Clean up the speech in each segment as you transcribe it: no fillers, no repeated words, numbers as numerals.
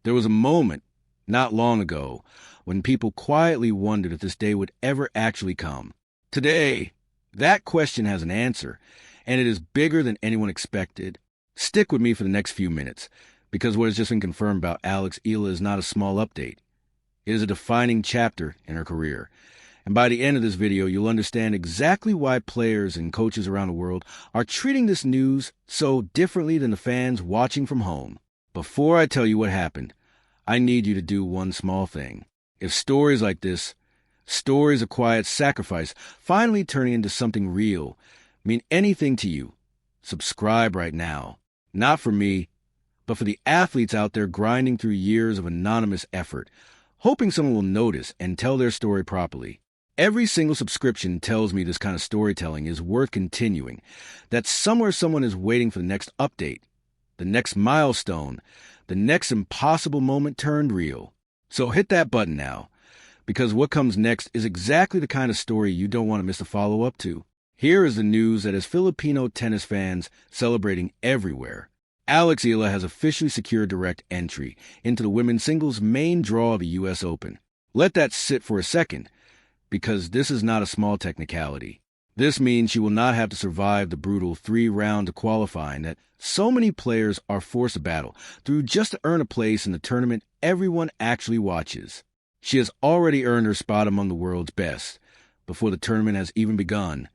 There was a moment, not long ago, when people quietly wondered if this day would ever actually come. Today, that question has an answer, and it is bigger than anyone expected. Stick with me for the next few minutes, because what has just been confirmed about Eala is not a small update. It is a defining chapter in her career. And by the end of this video, you'll understand exactly why players and coaches around the world are treating this news so differently than the fans watching from home. Before I tell you what happened, I need you to do one small thing. If stories like this, stories of quiet sacrifice finally turning into something real, mean anything to you, subscribe right now. Not for me, but for the athletes out there grinding through years of anonymous effort, hoping someone will notice and tell their story properly. Every single subscription tells me this kind of storytelling is worth continuing, that somewhere someone is waiting for the next update, the next milestone, the next impossible moment turned real. So hit that button now, because what comes next is exactly the kind of story you don't want to miss a follow-up to. Here is the news that has Filipino tennis fans celebrating everywhere. Eala has officially secured direct entry into the women's singles main draw of the U.S. Open. Let that sit for a second, because this is not a small technicality. This means she will not have to survive the brutal 3-round qualifying that so many players are forced to battle through just to earn a place in the tournament everyone actually watches. She has already earned her spot among the world's best before the tournament has even begun,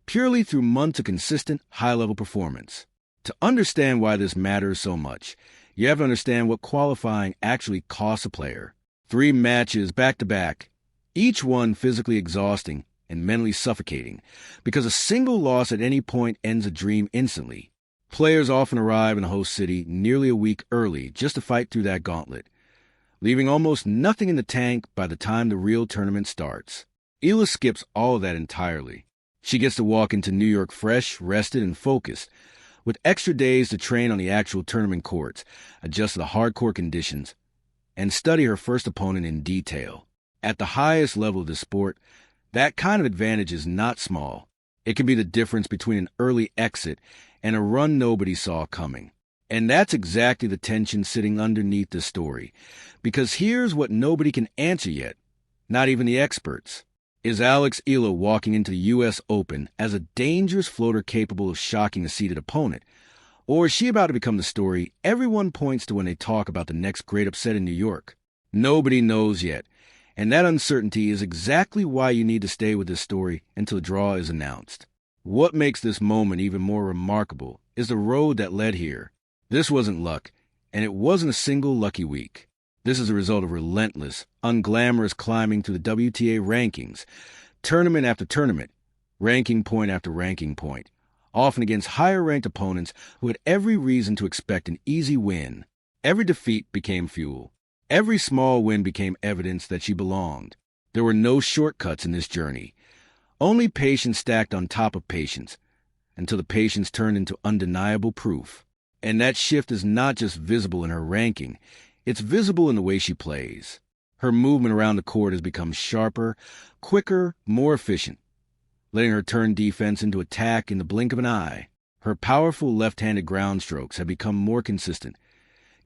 purely through months of consistent, high-level performance. To understand why this matters so much, you have to understand what qualifying actually costs a player. 3 matches back-to-back, each one physically exhausting and mentally suffocating, because a single loss at any point ends a dream instantly. Players often arrive in a host city nearly a week early just to fight through that gauntlet, leaving almost nothing in the tank by the time the real tournament starts. Eala skips all of that entirely. She gets to walk into New York fresh, rested, and focused, with extra days to train on the actual tournament courts, adjust to the hardcore conditions, and study her first opponent in detail. At the highest level of the sport, that kind of advantage is not small. It can be the difference between an early exit and a run nobody saw coming. And that's exactly the tension sitting underneath the story, because here's what nobody can answer yet, not even the experts. Is Eala walking into the U.S. Open as a dangerous floater capable of shocking a seeded opponent? Or is she about to become the story everyone points to when they talk about the next great upset in New York? Nobody knows yet, and that uncertainty is exactly why you need to stay with this story until the draw is announced. What makes this moment even more remarkable is the road that led here. This wasn't luck, and it wasn't a single lucky week. This is a result of relentless, unglamorous climbing through the WTA rankings, tournament after tournament, ranking point after ranking point, often against higher-ranked opponents who had every reason to expect an easy win. Every defeat became fuel. Every small win became evidence that she belonged. There were no shortcuts in this journey, only patience stacked on top of patience, until the patience turned into undeniable proof. And that shift is not just visible in her ranking, it's visible in the way she plays. Her movement around the court has become sharper, quicker, more efficient, letting her turn defense into attack in the blink of an eye. Her powerful left-handed ground strokes have become more consistent,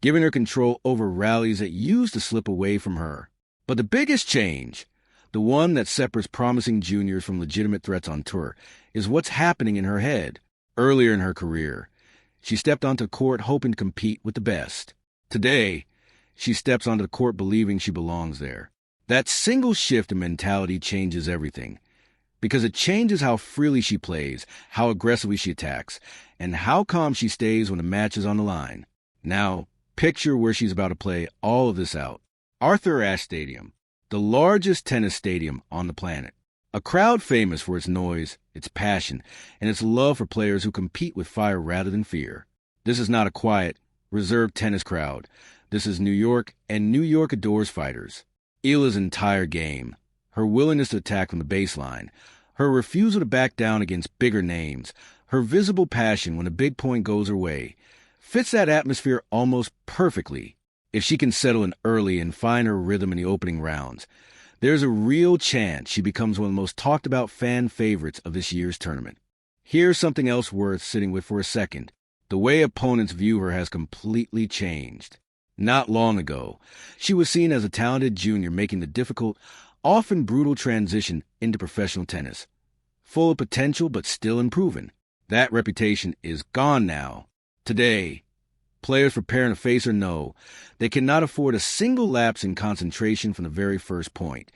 giving her control over rallies that used to slip away from her. But the biggest change, the one that separates promising juniors from legitimate threats on tour, is what's happening in her head. Earlier in her career, she stepped onto the court hoping to compete with the best. Today, she steps onto the court believing she belongs there. That single shift in mentality changes everything, because it changes how freely she plays, how aggressively she attacks, and how calm she stays when the match is on the line. Now, picture where she's about to play all of this out. Ashe Stadium, the largest tennis stadium on the planet. A crowd famous for its noise, its passion, and its love for players who compete with fire rather than fear. This is not a quiet, reserved tennis crowd. This is New York, and New York adores fighters. Eala's entire game, her willingness to attack from the baseline, her refusal to back down against bigger names, her visible passion when a big point goes her way, fits that atmosphere almost perfectly. If she can settle in early and find her rhythm in the opening rounds, there's a real chance she becomes one of the most talked about fan favorites of this year's tournament. Here's something else worth sitting with for a second. The way opponents view her has completely changed. Not long ago, she was seen as a talented junior making the difficult, often brutal transition into professional tennis. Full of potential but still unproven. That reputation is gone now. Today, players preparing to face her know they cannot afford a single lapse in concentration from the very first point,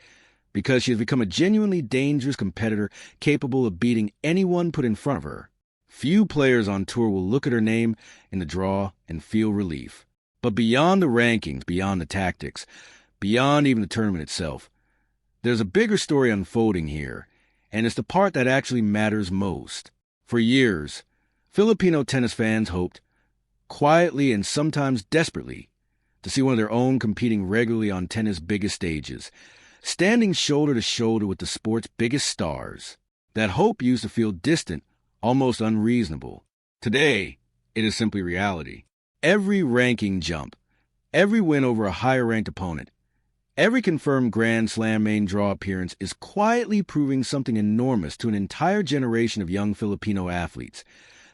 because she has become a genuinely dangerous competitor capable of beating anyone put in front of her. Few players on tour will look at her name in the draw and feel relief. But beyond the rankings, beyond the tactics, beyond even the tournament itself, there's a bigger story unfolding here, and it's the part that actually matters most. For years, Filipino tennis fans hoped, quietly and sometimes desperately, to see one of their own competing regularly on tennis' biggest stages, standing shoulder to shoulder with the sport's biggest stars. That hope used to feel distant, almost unreasonable. Today, it is simply reality. Every ranking jump, every win over a higher-ranked opponent, every confirmed Grand Slam main draw appearance is quietly proving something enormous to an entire generation of young Filipino athletes,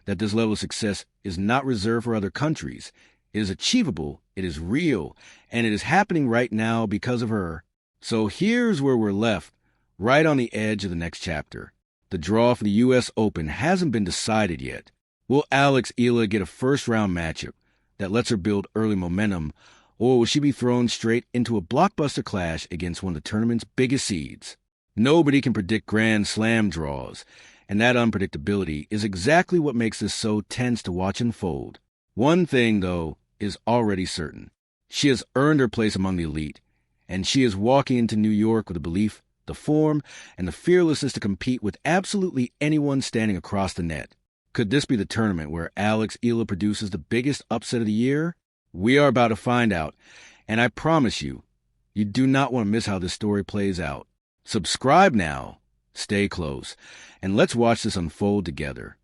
that this level of success is not reserved for other countries. It is achievable, it is real, and it is happening right now because of her. So here's where we're left, right on the edge of the next chapter. The draw for the U.S. Open hasn't been decided yet. Will Eala get a first-round matchup that lets her build early momentum, or will she be thrown straight into a blockbuster clash against one of the tournament's biggest seeds? Nobody can predict Grand Slam draws, and that unpredictability is exactly what makes this so tense to watch unfold. One thing, though, is already certain. She has earned her place among the elite, and she is walking into New York with the belief, the form, and the fearlessness to compete with absolutely anyone standing across the net. Could this be the tournament where Eala produces the biggest upset of the year? We are about to find out, and I promise you, you do not want to miss how this story plays out. Subscribe now, stay close, and let's watch this unfold together.